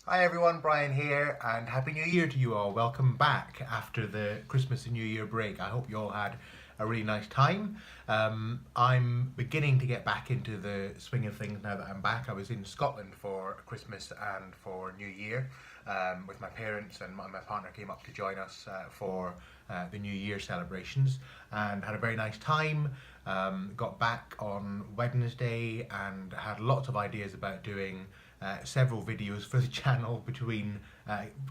Hi everyone, Brian here, and Happy New Year to you all. Welcome back after the Christmas and New Year break. I hope you all had a really nice time. I'm beginning to get back into the swing of things now that I'm back. I was in Scotland for Christmas and for New Year with my parents, and my partner came up to join us for the New Year celebrations and had a very nice time. Got back on Wednesday and had lots of ideas about doing several videos for the channel between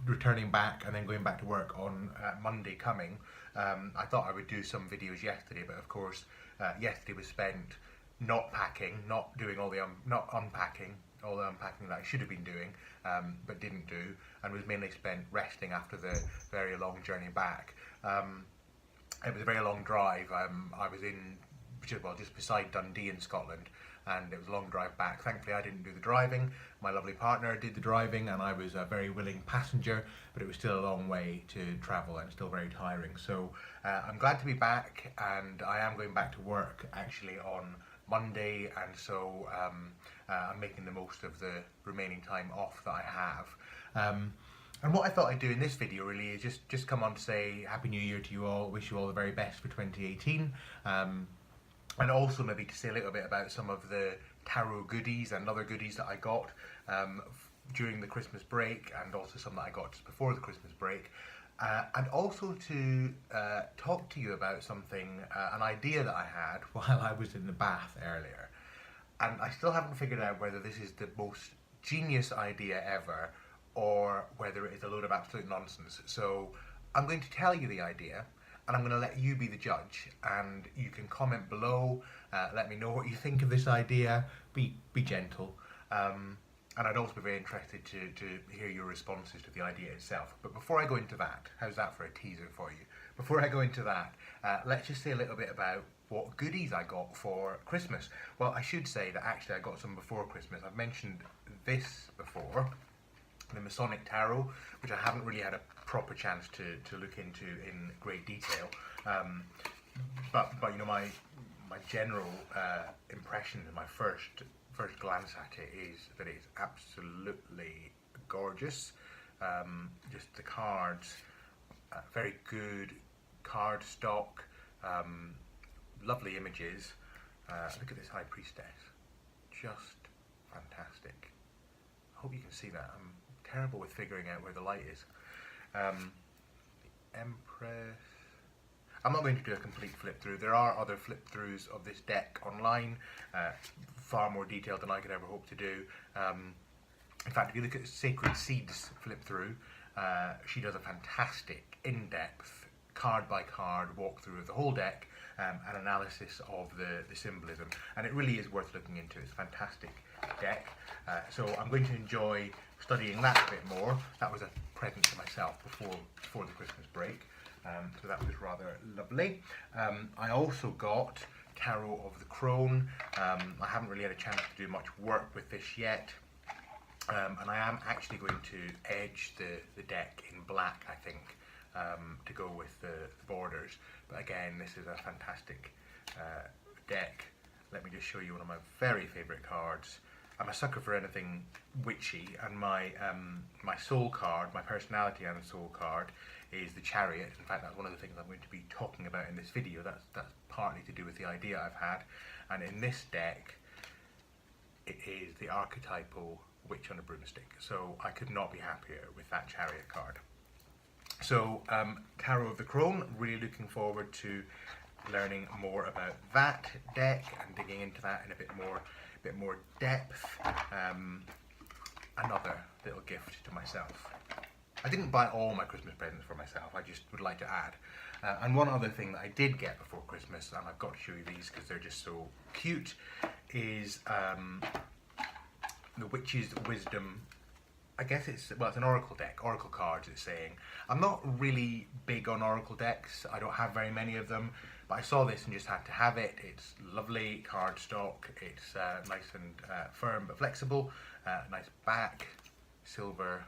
returning back and then going back to work on Monday coming. I thought I would do some videos yesterday, but of course yesterday was spent not packing, not doing all the not unpacking, all the unpacking that I should have been doing, but didn't do, and was mainly spent resting after the very long journey back. It was a very long drive. I was in just beside Dundee in Scotland, and it was a long drive back. Thankfully I didn't do the driving, my lovely partner did the driving, and I was a very willing passenger, but it was still a long way to travel and still very tiring. So I'm glad to be back, and I am going back to work actually on Monday, and so I'm making the most of the remaining time off that I have. And what I thought I'd do in this video really is just come on to say Happy New Year to you all, wish you all the very best for 2018. And also maybe to say a little bit about some of the tarot goodies and other goodies that I got during the Christmas break, and also some that I got just before the Christmas break. And also to talk to you about something, an idea that I had while I was in the bath earlier. And I still haven't figured out whether this is the most genius idea ever or whether it is a load of absolute nonsense. So I'm going to tell you the idea, and I'm going to let you be the judge, and you can comment below, let me know what you think of this idea, be gentle, and I'd also be very interested to hear your responses to the idea itself. But before I go into that, how's that for a teaser for you? Before I go into that, let's just say a little bit about what goodies I got for Christmas. Well, I should say that actually I got some before Christmas. I've mentioned this before, the Masonic Tarot, which I haven't really had a proper chance to look into in great detail, but you know, my general impression and my first glance at it is that it's absolutely gorgeous. Just the cards, very good card stock, lovely images. Look at this High Priestess, just fantastic. I hope you can see that. I'm terrible with figuring out where the light is. Empress. I'm not going to do a complete flip through. There are other flip throughs of this deck online, far more detailed than I could ever hope to do. In fact, if you look at Sacred Seeds flip through, she does a fantastic in-depth card by card walkthrough of the whole deck, and analysis of the symbolism, and it really is worth looking into. It's a fantastic deck, so I'm going to enjoy studying that a bit more. That was a present to myself before the Christmas break, so that was rather lovely. I also got Tarot of the Crone. I haven't really had a chance to do much work with this yet, and I am actually going to edge the deck in black, I think, to go with the borders. But again, this is a fantastic deck. Let me just show you one of my very favourite cards. I'm a sucker for anything witchy, and my soul card, my personality and soul card, is the Chariot. In fact, that's one of the things I'm going to be talking about in this video. That's partly to do with the idea I've had. And in this deck, it is the archetypal witch on a broomstick. So I could not be happier with that Chariot card. So Tarot of the Crone, really looking forward to learning more about that deck and digging into that in a bit more depth. Another little gift to myself. I didn't buy all my Christmas presents for myself, I just would like to add. And one other thing that I did get before Christmas, and I've got to show you these because they're just so cute, is the Witch's Wisdom. I guess it's an oracle deck, oracle cards it's saying. I'm not really big on oracle decks, I don't have very many of them, but I saw this and just had to have it. It's lovely card stock, it's nice and firm but flexible, nice back, silver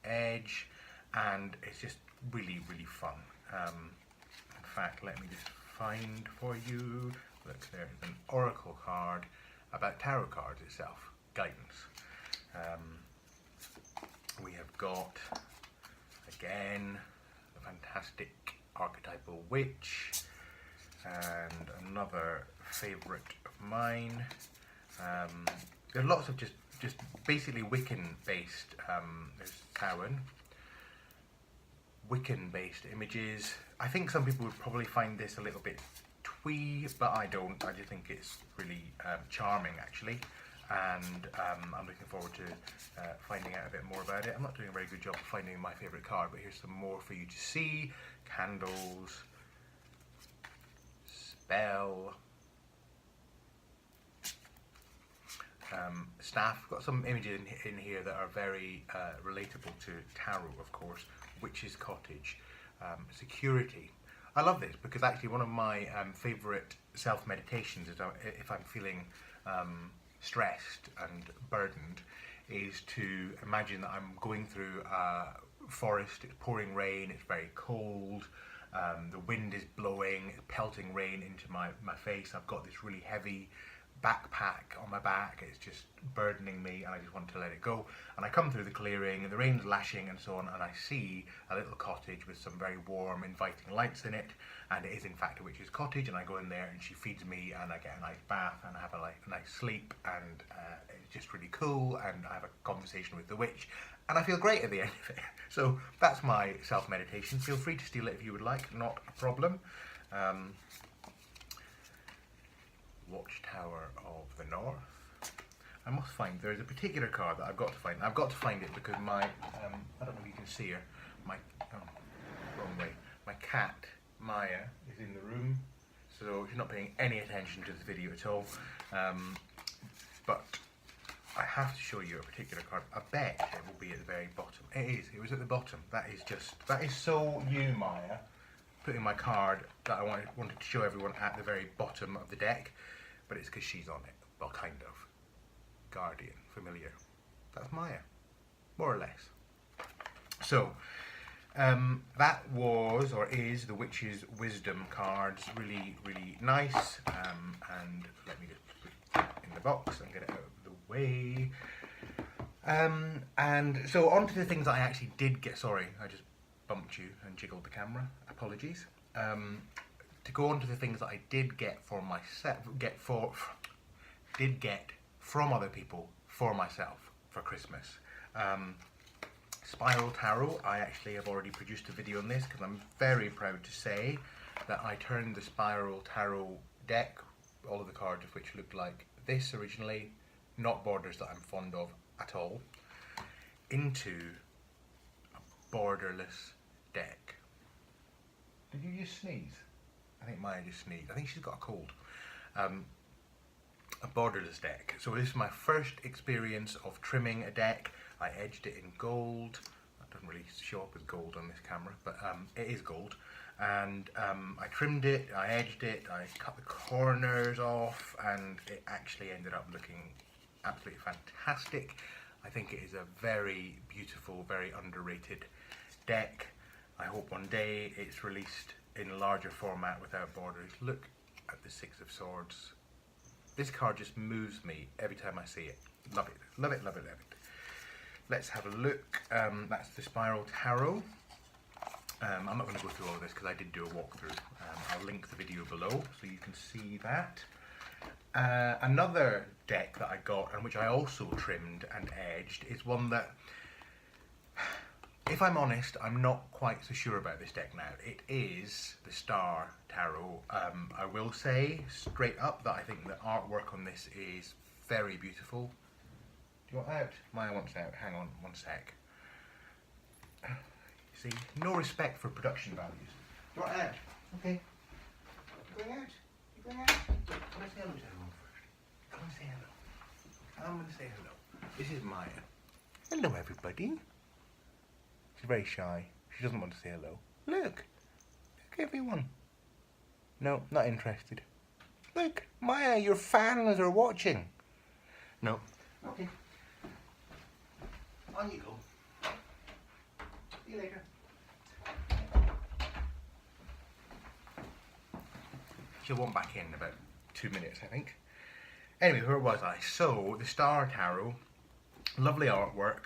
edge, and it's just really fun. In fact, let me just find for you, look, there's an oracle card about tarot cards itself, guidance. We got, again, the fantastic archetypal witch, and another favourite of mine. There's lots of just basically Wiccan based, there's Samhain, Wiccan based images. I think some people would probably find this a little bit twee, but I don't. I just think it's really charming actually, and I'm looking forward to finding out a bit more about it. I'm not doing a very good job of finding my favourite card, but here's some more for you to see. Candles, spell, staff. Got some images in here that are very relatable to tarot, of course. Witch's cottage, security. I love this because actually one of my favourite self-meditations is if I'm feeling stressed and burdened, is to imagine that I'm going through a forest, it's pouring rain, it's very cold, the wind is blowing, it's pelting rain into my face. I've got this really heavy backpack on my back, it's just burdening me and I just want to let it go. And I come through the clearing and the rain's lashing and so on, and I see a little cottage with some very warm, inviting lights in it, and it is in fact a witch's cottage, and I go in there and she feeds me and I get a nice bath and I have a nice sleep, and it's just really cool, and I have a conversation with the witch and I feel great at the end of it. So that's my self-meditation. Feel free to steal it if you would like, not a problem. Watchtower of the North. I must find, there's a particular card that I've got to find. I've got to find it because my, I don't know if you can see her, my, wrong way, my cat, Maya, is in the room, so she's not paying any attention to the video at all, but I have to show you a particular card. I bet it will be at the very bottom. It is, it was at the bottom. That is so you, Maya, putting my card that I wanted to show everyone at the very bottom of the deck, but it's because she's on it. Well, kind of. Guardian, familiar. That's Maya, more or less. So, that was, or is, the Witch's Wisdom cards. Really, really nice. And let me just put it in the box and get it out of the way. And so on to the things that I actually did get. Sorry, I just bumped you and jiggled the camera. Apologies. To go on to the things that I did get for myself, did get from other people for myself for Christmas. Spiral Tarot. I actually have already produced a video on this because I'm very proud to say that I turned the Spiral Tarot deck, all of the cards of which looked like this originally, not borders that I'm fond of at all, into a borderless deck. Did you just sneeze? I think Maya just sneezed. I think she's got a cold. A borderless deck. So this is my first experience of trimming a deck. I edged it in gold. That doesn't really show up as gold on this camera, but it is gold. And I trimmed it, I edged it, I cut the corners off, and it actually ended up looking absolutely fantastic. I think it is a very beautiful, very underrated deck. I hope one day it's released in a larger format without borders. Look at the Six of Swords. This card just moves me every time I see it. Love it, love it, love it, love it. Let's have a look. That's the Spiral Tarot. I'm not going to go through all of this because I did do a walkthrough. I'll link the video below so you can see that. Another deck that I got, and which I also trimmed and edged, is one that, if I'm honest, I'm not quite so sure about this deck now. It is the Star Tarot. I will say straight up that I think the artwork on this is very beautiful. Do you want out? Maya wants out. Hang on one sec. See, no respect for production values. Do you want out? Okay. You going out? You going out? Let's say hello to everyone first. Come and say hello. I'm going to say hello. This is Maya. Hello, everybody. She's very shy. She doesn't want to say hello. Look. Look, everyone. No, not interested. Look, Maya, your fans are watching. No. Okay. On you go. See you later. She'll want back in about 2 minutes, I think. Anyway, where was I? So, the Star Tarot, lovely artwork,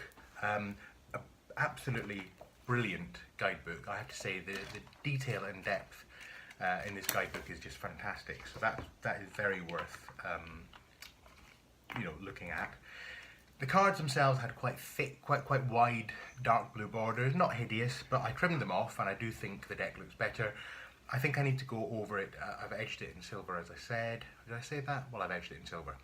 absolutely brilliant guidebook. I have to say the detail and depth in this guidebook is just fantastic. So that is very worth looking at. The cards themselves had quite thick, quite wide dark blue borders. Not hideous, but I trimmed them off, and I do think the deck looks better. I think I need to go over it. I've edged it in silver, as I said. Did I say that? Well, I've edged it in silver.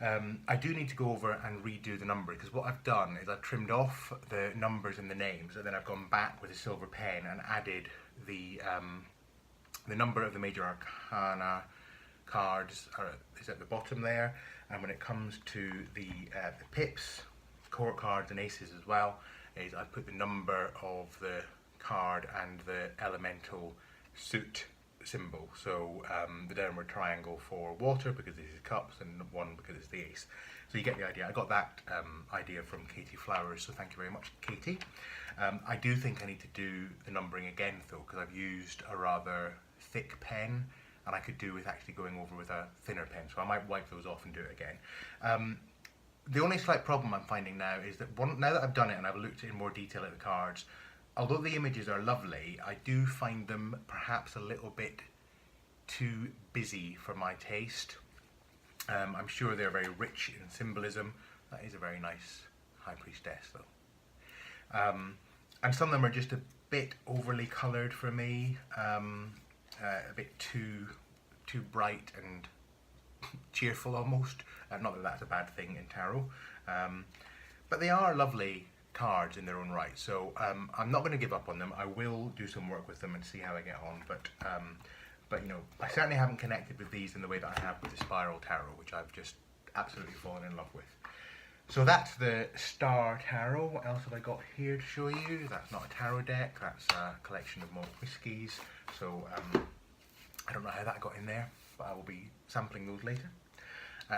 I do need to go over and redo the numbering, because what I've done is I've trimmed off the numbers and the names, and then I've gone back with a silver pen and added the number of the major arcana cards is at the bottom there, and when it comes to the pips, court cards and aces as well, is I put the number of the card and the elemental suit symbol. So the downward triangle for water because this is cups, and one because it's the ace. So you get the idea. I got that idea from Katie Flowers, so thank you very much, Katie. I do think I need to do the numbering again though, because I've used a rather thick pen, and I could do with actually going over with a thinner pen, so I might wipe those off and do it again. The only slight problem I'm finding now is that now that I've done it and I've looked in more detail at the cards, although the images are lovely, I do find them perhaps a little bit too busy for my taste. I'm sure they're very rich in symbolism. That is a very nice High Priestess though. And some of them are just a bit overly coloured for me, a bit too bright and cheerful almost. Not that that's a bad thing in tarot, but they are lovely cards in their own right. So I'm not going to give up on them. I will do some work with them and see how I get on. But I certainly haven't connected with these in the way that I have with the Spiral Tarot, which I've just absolutely fallen in love with. So that's the Star Tarot. What else have I got here to show you? That's not a tarot deck. That's a collection of malt whiskies. So I don't know how that got in there, but I will be sampling those later.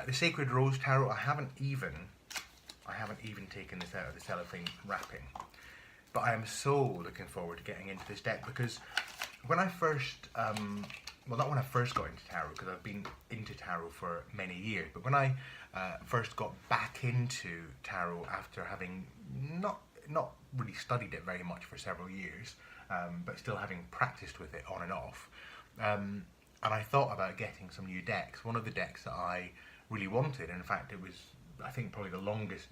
The Sacred Rose Tarot. I haven't even taken this out of the cellophane wrapping, but I am so looking forward to getting into this deck, because when I first, well, not when I first got into tarot, because I've been into tarot for many years, but when I first got back into tarot after having not really studied it very much for several years, but still having practiced with it on and off, and I thought about getting some new decks. One of the decks that I really wanted, and in fact it was, I think, probably the longest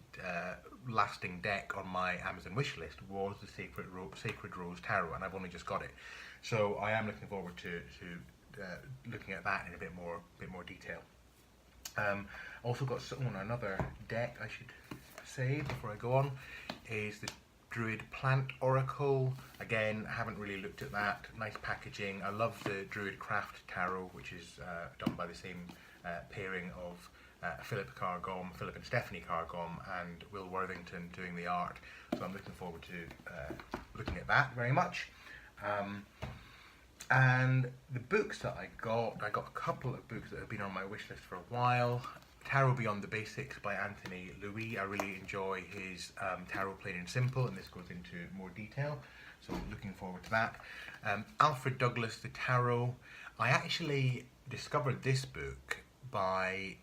lasting deck on my Amazon wish list, was the Sacred Rose Tarot, and I've only just got it. So I am looking forward to looking at that in a bit more detail. Also got another deck I should say before I go on, is the Druid Plant Oracle. Again, haven't really looked at that. Nice packaging. I love the Druid Craft Tarot, which is done by the same pairing of Philip and Stephanie Cargom, and Will Worthington doing the art. So I'm looking forward to looking at that very much. And the books that I got a couple of books that have been on my wish list for a while. Tarot Beyond the Basics by Anthony Louis. I really enjoy his Tarot Plain and Simple, and this goes into more detail, so I'm looking forward to that. Alfred Douglas, The Tarot. I actually discovered this book by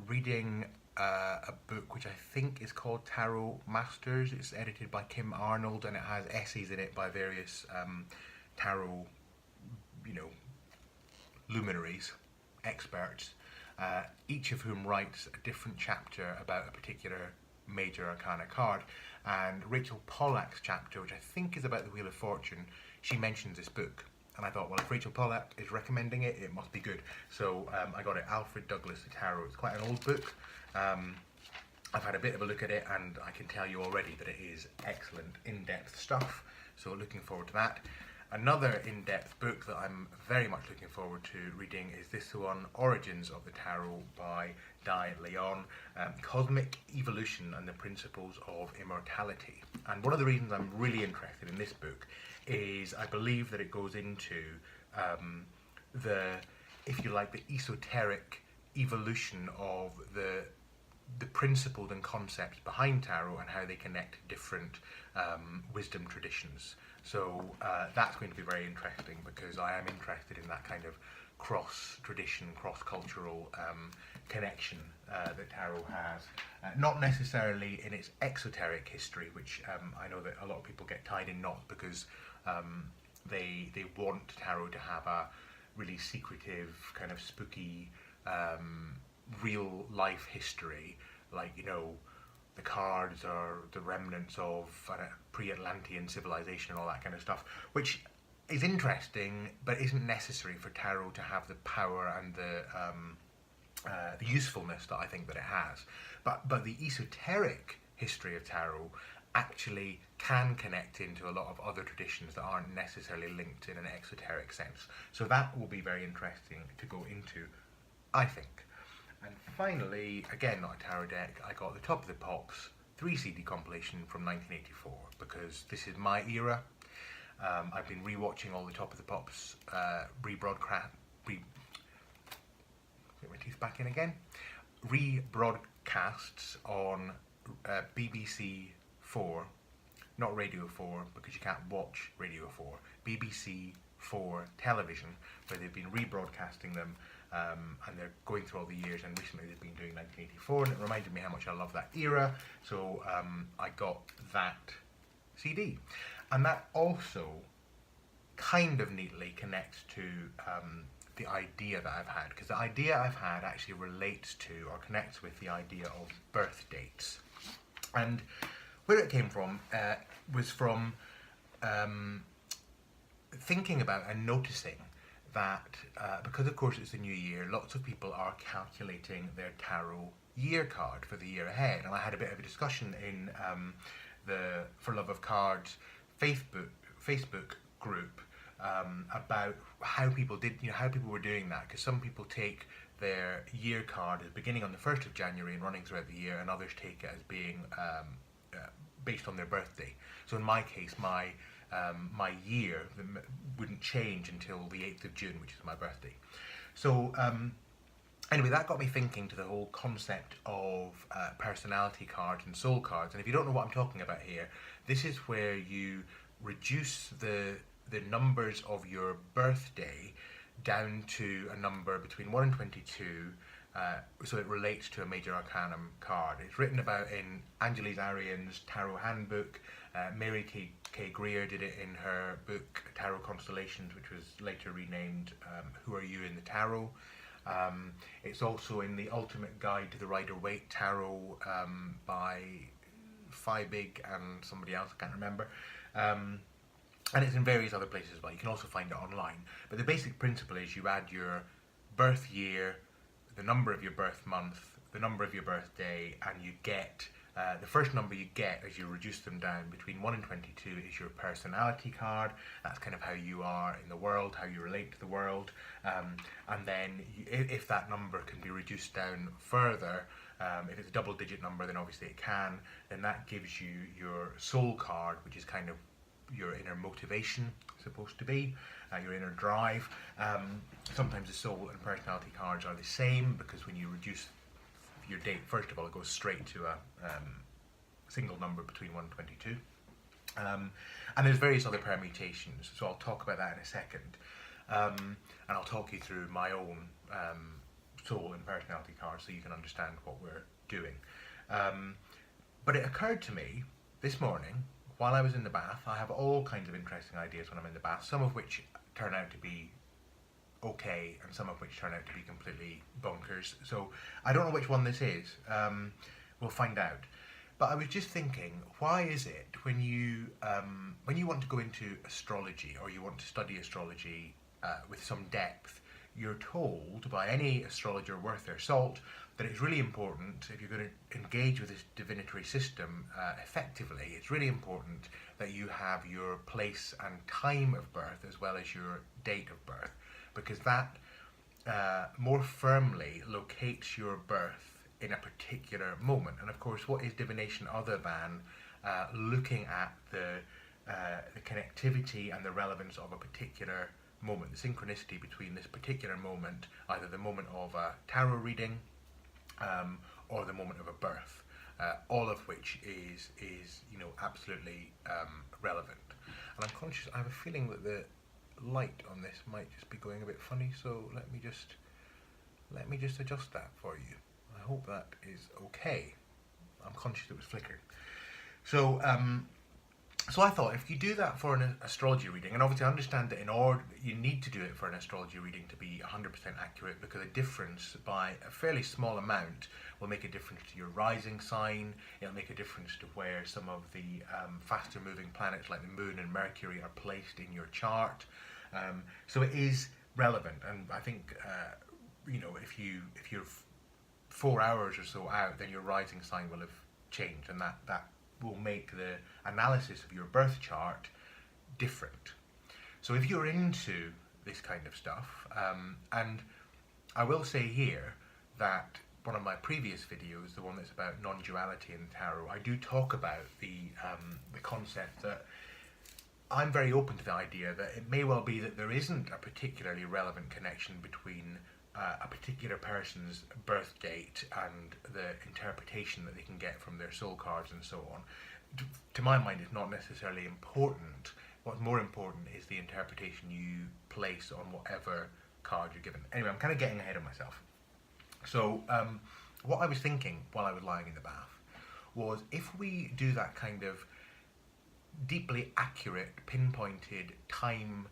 reading a book which I think is called Tarot Masters. It's edited by Kim Arnold, and it has essays in it by various tarot, luminaries, experts, each of whom writes a different chapter about a particular major arcana card. And Rachel Pollack's chapter, which I think is about the Wheel of Fortune, she mentions this book. And I thought, well, if Rachel Pollack is recommending it, it must be good. So I got it, Alfred Douglas, The Tarot. It's quite an old book. I've had a bit of a look at it, and I can tell you already that it is excellent, in-depth stuff. So looking forward to that. Another in-depth book that I'm very much looking forward to reading is this one, Origins of the Tarot by Di Leon, Cosmic Evolution and the Principles of Immortality. And one of the reasons I'm really interested in this book is I believe that it goes into if you like, the esoteric evolution of the principles and concepts behind tarot and how they connect different wisdom traditions. So that's going to be very interesting, because I am interested in that kind of cross-tradition, cross-cultural connection that tarot has. Not necessarily in its exoteric history, which I know that a lot of people get tied in knots because they want tarot to have a really secretive, kind of spooky, real life history, like, you know, the cards are the remnants of pre-Atlantean civilization and all that kind of stuff, which is interesting, but isn't necessary for tarot to have the power and the usefulness that I think that it has. But the esoteric history of tarot actually can connect into a lot of other traditions that aren't necessarily linked in an exoteric sense. So that will be very interesting to go into, I think. And finally, again, not a tarot deck, I got the Top of the Pops 3 CD compilation from 1984, because this is my era. I've been rewatching all the Top of the Pops rebroadcasts on BBC 4, not Radio 4, because you can't watch Radio 4, BBC 4 television, where they've been rebroadcasting them. And they're going through all the years, and recently they've been doing 1984, and it reminded me how much I love that era, so I got that CD. And that also kind of neatly connects to the idea that I've had, because the idea I've had actually relates to or connects with the idea of birth dates. And where it came from was from thinking about and noticing that because of course it's the new year, lots of people are calculating their tarot year card for the year ahead. And I had a bit of a discussion in the For Love of Cards Facebook group about how people were doing that, because some people take their year card as beginning on the 1st of January and running throughout the year, and others take it as being based on their birthday. So in my case, my year wouldn't change until the 8th of June, which is my birthday. So anyway, that got me thinking to the whole concept of personality cards and soul cards. And if you don't know what I'm talking about here, this is where you reduce the numbers of your birthday down to a number between 1 and 22, so it relates to a major arcanum card. It's written about in Angeles Arian's Tarot Handbook. Mary K. Greer did it in her book Tarot Constellations, which was later renamed Who Are You in the Tarot. It's also in the Ultimate Guide to the Rider-Waite Tarot by Big and somebody else, I can't remember. And it's in various other places as well. You can also find it online. But the basic principle is you add your birth year, the number of your birth month, the number of your birthday, and you get the first number you get as you reduce them down between 1 and 22 is your personality card. That's kind of how you are in the world, how you relate to the world. And then if that number can be reduced down further, if it's a double-digit number, then obviously it can, then that gives you your soul card, which is kind of your inner motivation, supposed to be, your inner drive. Sometimes the soul and personality cards are the same, because when you reduce your date, first of all, it goes straight to a single number between 1 and 22. And there's various other permutations, so I'll talk about that in a second. And I'll talk you through my own soul and personality cards so you can understand what we're doing. But it occurred to me this morning, while I was in the bath, I have all kinds of interesting ideas when I'm in the bath, some of which turn out to be okay, and some of which turn out to be completely bonkers. So I don't know which one this is. We'll find out. But I was just thinking, why is it when you want to go into astrology, or you want to study astrology with some depth, you're told by any astrologer worth their salt that it's really important, if you're going to engage with this divinatory system effectively, it's really important that you have your place and time of birth as well as your date of birth, because that more firmly locates your birth in a particular moment. And of course, what is divination other than looking at the connectivity and the relevance of a particular moment, the synchronicity between this particular moment, either the moment of a tarot reading or the moment of a birth, all of which is absolutely relevant. And I'm conscious, I have a feeling that light on this might just be going a bit funny, so let me just adjust that for you. I hope that is okay. I'm conscious it was flickering. So so I thought if you do that for an astrology reading, and obviously I understand that in order you need to do it for an astrology reading to be 100% accurate, because a difference by a fairly small amount will make a difference to your rising sign. It'll make a difference to where some of the faster moving planets like the Moon and Mercury are placed in your chart. So it is relevant, and I think you know, if you're 4 hours or so out, then your rising sign will have changed, and that will make the analysis of your birth chart different. So if you're into this kind of stuff, and I will say here that one of my previous videos, the one that's about non-duality in the tarot, I do talk about the concept that I'm very open to the idea that it may well be that there isn't a particularly relevant connection between a particular person's birth date and the interpretation that they can get from their soul cards and so on. To my mind, it's not necessarily important. What's more important is the interpretation you place on whatever card you're given. Anyway, I'm kind of getting ahead of myself. So what I was thinking while I was lying in the bath was, if we do that kind of deeply accurate, pinpointed time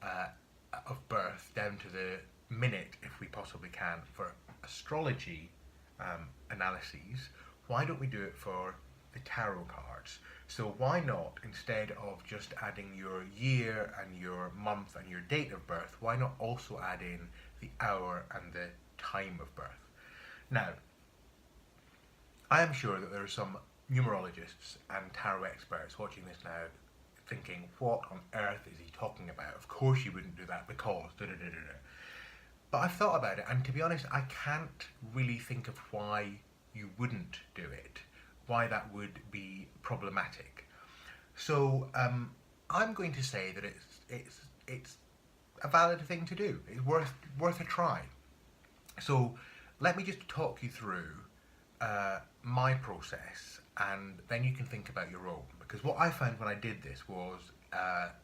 of birth down to the minute, if we possibly can, for astrology analyses, why don't we do it for the tarot cards? So why not, instead of just adding your year and your month and your date of birth, why not also add in the hour and the time of birth? Now, I am sure that there are some numerologists and tarot experts watching this now thinking, what on earth is he talking about? Of course you wouldn't do that because da da da da da. But I've thought about it, and to be honest, I can't really think of why you wouldn't do it, why that would be problematic. So I'm going to say that it's a valid thing to do. It's worth a try. So let me just talk you through my process, and then you can think about your own. Because what I found when I did this was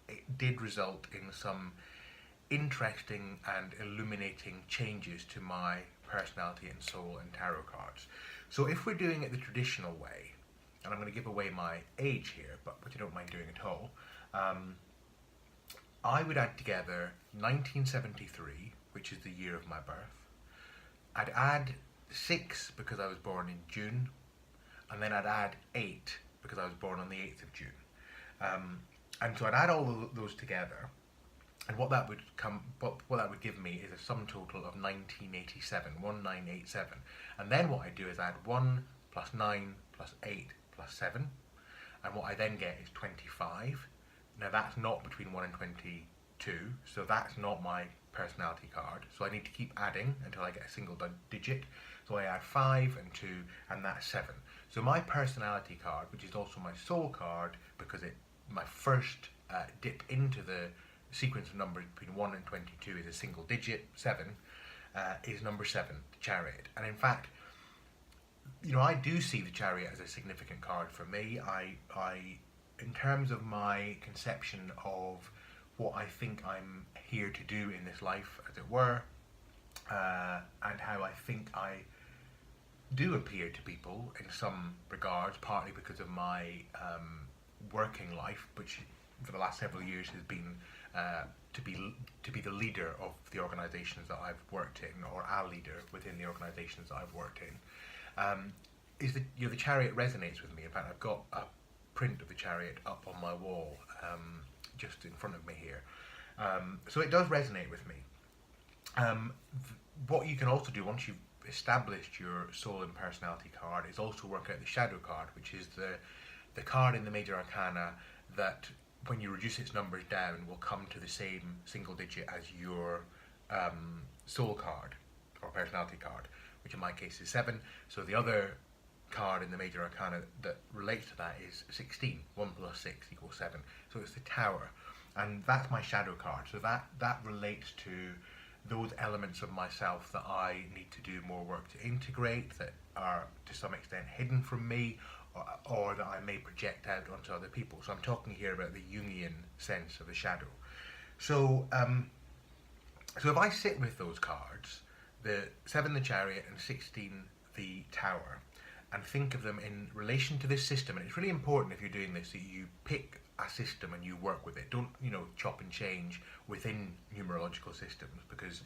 it did result in some interesting and illuminating changes to my personality and soul and tarot cards. So if we're doing it the traditional way, and I'm going to give away my age here, but which I don't mind doing at all, I would add together 1973, which is the year of my birth. I'd add 6 because I was born in June, and then I'd add 8 because I was born on the 8th of June. And so I'd add all of those together, and what that would give me is a sum total of 1987. And then what I do is add 1 plus 9 plus 8 plus 7, and what I then get is 25. Now that's not between 1 and 22, so that's not my personality card. So I need to keep adding until I get a single digit. So I add 5 and 2, and that's 7. So my personality card, which is also my soul card, because my first dip into the sequence of numbers between 1 and 22 is a single digit, 7, is number 7, the Chariot. And in fact, you know, I do see the Chariot as a significant card for me. I in terms of my conception of what I think I'm here to do in this life, as it were, and how I think I do appear to people in some regards, partly because of my working life, which for the last several years has been to be the leader of the organisations that I've worked in, or a leader within the organisations that I've worked in. Is that, you know, the Chariot resonates with me. In fact, I've got a print of the Chariot up on my wall, just in front of me here. So it does resonate with me. What you can also do once you've established your soul and personality card is also work out the shadow card, which is the card in the major arcana that, when you reduce its numbers down, will come to the same single digit as your soul card or personality card, which in my case is 7. So the other card in the major arcana that relates to that is 16. 1 plus 6 equals 7. So it's the Tower, and that's my shadow card. So that relates to those elements of myself that I need to do more work to integrate, that are to some extent hidden from me, or that I may project out onto other people. So I'm talking here about the Jungian sense of the shadow. So, so if I sit with those cards, the 7 the Chariot and 16 the Tower, and think of them in relation to this system, and it's really important if you're doing this that you pick a system and you work with it. Don't, chop and change within numerological systems, because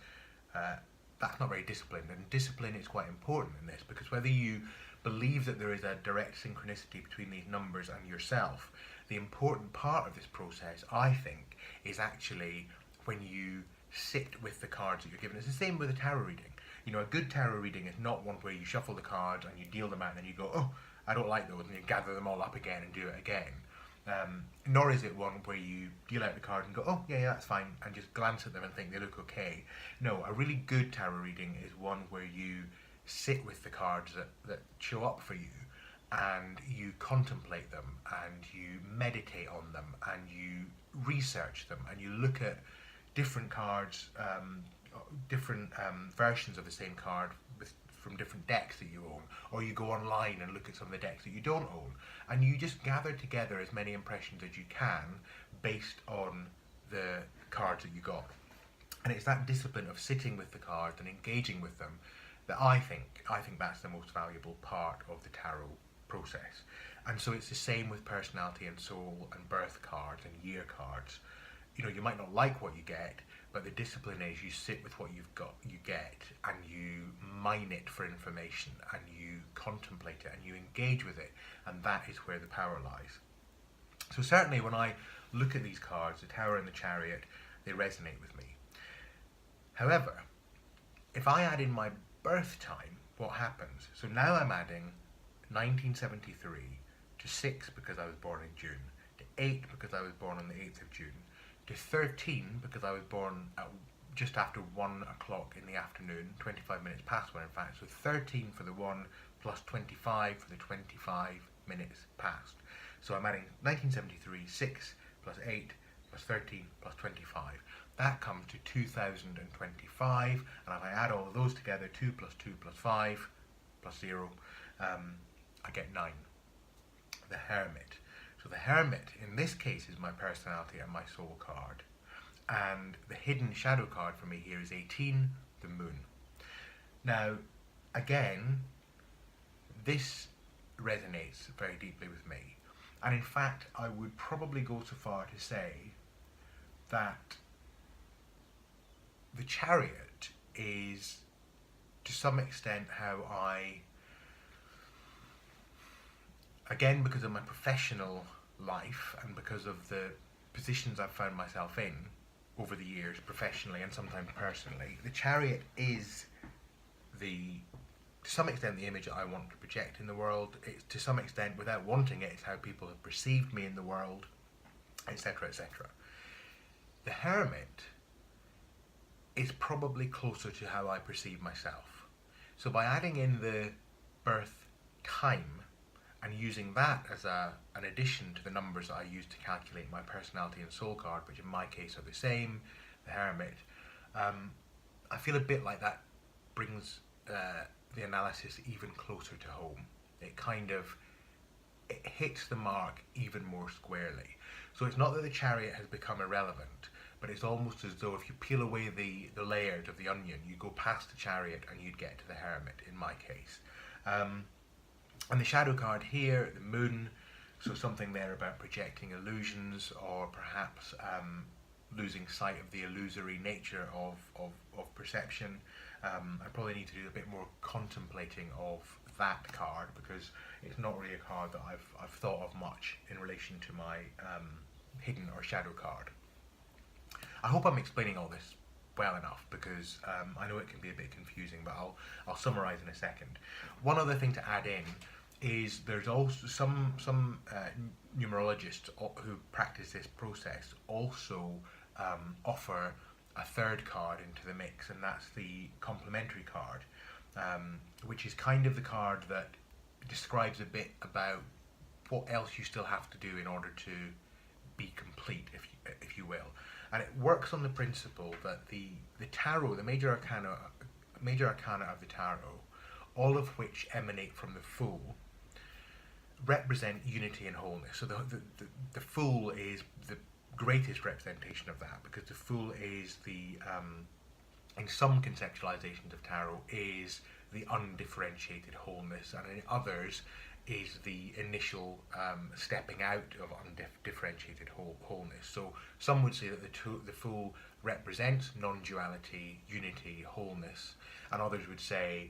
that's not very disciplined, and discipline is quite important in this, because whether you believe that there is a direct synchronicity between these numbers and yourself, the important part of this process, I think, is actually when you sit with the cards that you're given. It's the same with a tarot reading. A good tarot reading is not one where you shuffle the cards and you deal them out and then you go, oh, I don't like those, and you gather them all up again and do it again. Nor is it one where you deal out the cards and go, oh, yeah, that's fine, and just glance at them and think they look okay. No, a really good tarot reading is one where you sit with the cards that show up for you, and you contemplate them, and you meditate on them, and you research them, and you look at different cards, different versions of the same card from different decks that you own, or you go online and look at some of the decks that you don't own, and you just gather together as many impressions as you can based on the cards that you got. And it's that discipline of sitting with the cards and engaging with them that I think that's the most valuable part of the tarot process. And so it's the same with personality and soul and birth cards and year cards. You might not like what you get, but the discipline is you sit with what you get, and you mine it for information, and you contemplate it, and you engage with it, and that is where the power lies. So certainly when I look at these cards, the Tower and the Chariot, they resonate with me. However, if I add in my birth time, what happens? So now I'm adding 1973 to 6 because I was born in June, to 8 because I was born on the 8th of June, to 13 because I was born at just after 1 o'clock in the afternoon, 25 minutes past 1 in fact, so 13 for the 1 plus 25 for the 25 minutes past. So I'm adding 1973, 6 plus 8 plus 13 plus 25. That comes to 2025, and if I add all of those together, 2 plus 2 plus 5 plus 0, I get 9. The Hermit. So the Hermit, in this case, is my personality and my soul card. And the hidden shadow card for me here is 18, the Moon. Now, again, this resonates very deeply with me. And in fact, I would probably go so far to say that the Chariot is, to some extent, how I, again, because of my professional life and because of the positions I've found myself in over the years, professionally and sometimes personally, the Chariot is to some extent the image that I want to project in the world. It's, to some extent, without wanting it, it's how people have perceived me in the world, etc., etc. The Hermit is probably closer to how I perceive myself. So by adding in the birth time and using that as an addition to the numbers that I use to calculate my personality and soul card, which in my case are the same, the Hermit, I feel a bit like that brings the analysis even closer to home. It hits the mark even more squarely. So it's not that the Chariot has become irrelevant, but it's almost as though if you peel away the layers of the onion, you go past the Chariot and you'd get to the Hermit, in my case. And the shadow card here, the Moon, so something there about projecting illusions, or perhaps losing sight of the illusory nature of perception. I probably need to do a bit more contemplating of that card, because it's not really a card that I've thought of much in relation to my hidden or shadow card. I hope I'm explaining all this well enough, because I know it can be a bit confusing, but I'll summarise in a second. One other thing to add in is there's also some numerologists who practice this process also offer a third card into the mix, and that's the complementary card, which is kind of the card that describes a bit about what else you still have to do in order to be complete, if you will. And it works on the principle that the tarot, the major arcana of the tarot, all of which emanate from the Fool, represent unity and wholeness. So the Fool is greatest representation of that, because the Fool is the, in some conceptualizations of tarot, is the undifferentiated wholeness, and in others is the initial stepping out of undifferentiated wholeness. So some would say that the Fool represents non-duality, unity, wholeness, and others would say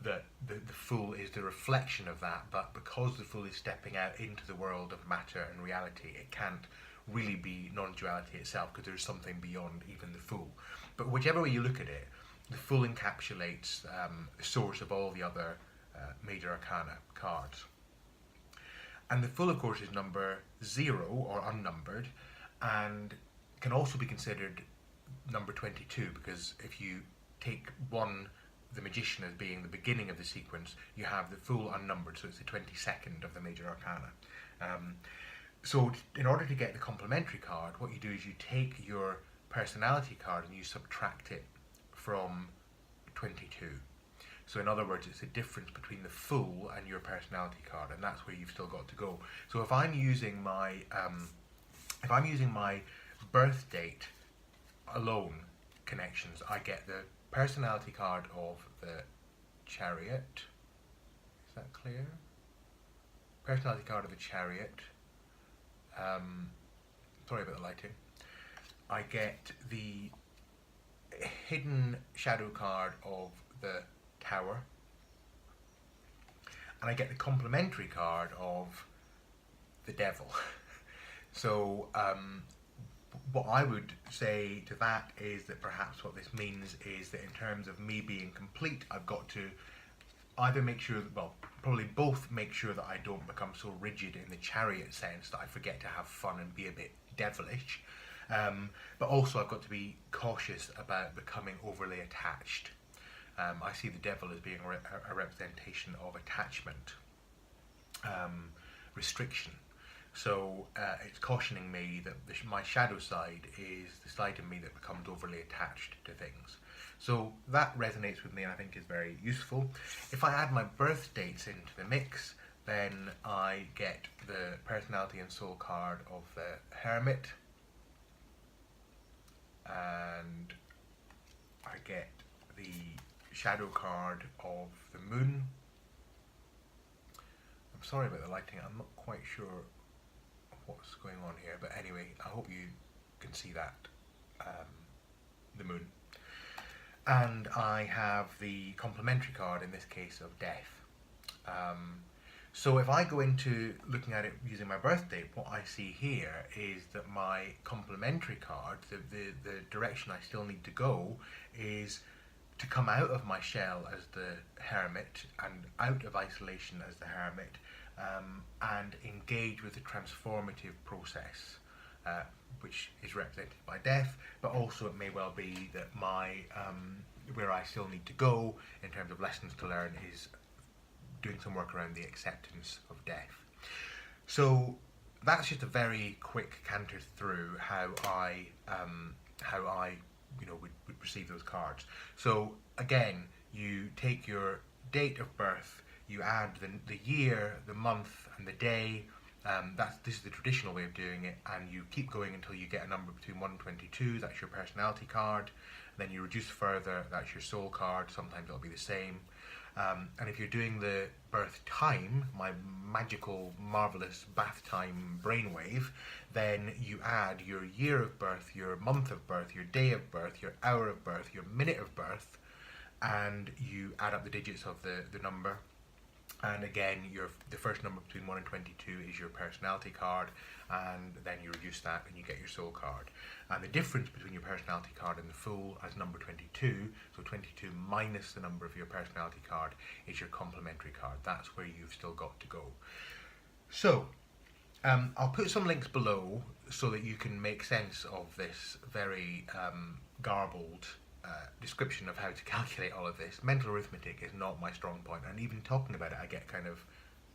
that the Fool is the reflection of that, but because the Fool is stepping out into the world of matter and reality, it can't really be non-duality itself, because there's something beyond even the Fool. But whichever way you look at it, the Fool encapsulates the source of all the other major arcana cards. And the Fool, of course, is number 0 or unnumbered, and can also be considered number 22, because if you take the Magician as being the beginning of the sequence, you have the Fool unnumbered, so it's the 22nd of the major arcana. So in order to get the complementary card, what you do is you take your personality card and you subtract it from 22. So in other words, it's the difference between the Fool and your personality card, and that's where you've still got to go. So if I'm using my birth date alone connections, I get the personality card of the Chariot. Is that clear? Personality card of the Chariot. Sorry about the lighting. I get the hidden shadow card of the Tower, and I get the complementary card of the Devil. So what I would say to that is that perhaps what this means is that in terms of me being complete, I've got to either make sure that, well, probably both make sure that I don't become so rigid in the Chariot sense that I forget to have fun and be a bit devilish, but also I've got to be cautious about becoming overly attached. I see the Devil as being a representation of attachment, restriction. So it's cautioning me that my shadow side is the side of me that becomes overly attached to things. So that resonates with me and I think is very useful. If I add my birth dates into the mix, then I get the personality and soul card of the Hermit, and I get the shadow card of the Moon. I'm sorry about the lighting, I'm not quite sure what's going on here, but anyway, I hope you can see that, the Moon. And I have the complementary card, in this case, of Death. So if I go into looking at it using my birth date, what I see here is that my complementary card, the direction I still need to go, is to come out of my shell as the Hermit and out of isolation as the Hermit, and engage with the transformative process, which is represented by Death, but also it may well be that where I still need to go in terms of lessons to learn is doing some work around the acceptance of death. So that's just a very quick canter through how I would perceive those cards. So again, you take your date of birth, you add the year, the month, and the day. This is the traditional way of doing it, and you keep going until you get a number between 1 and 22. That's your personality card. And then you reduce further. That's your soul card. Sometimes it'll be the same. And if you're doing the birth time, my magical, marvelous Bathtime Brainwave, then you add your year of birth, your month of birth, your day of birth, your hour of birth, your minute of birth, and you add up the digits of the number. And again, the first number between 1 and 22 is your personality card, and then you reduce that and you get your soul card. And the difference between your personality card and the Fool as number 22, so 22 minus the number of your personality card, is your complementary card. That's where you've still got to go. So, I'll put some links below so that you can make sense of this very garbled description of how to calculate all of this. Mental arithmetic is not my strong point, and even talking about it I get kind of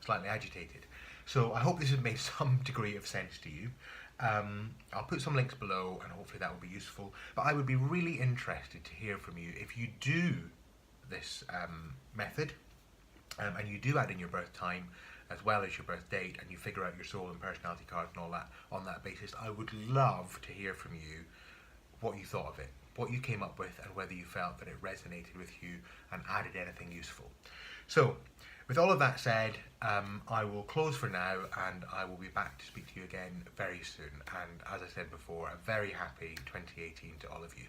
slightly agitated. So I hope this has made some degree of sense to you. I'll put some links below and hopefully that will be useful, but I would be really interested to hear from you if you do this method and you do add in your birth time as well as your birth date, and you figure out your soul and personality cards and all that on that basis, I would love to hear from you what you thought of it, what you came up with, and whether you felt that it resonated with you and added anything useful. So, with all of that said, I will close for now, and I will be back to speak to you again very soon. And as I said before, a very happy 2018 to all of you.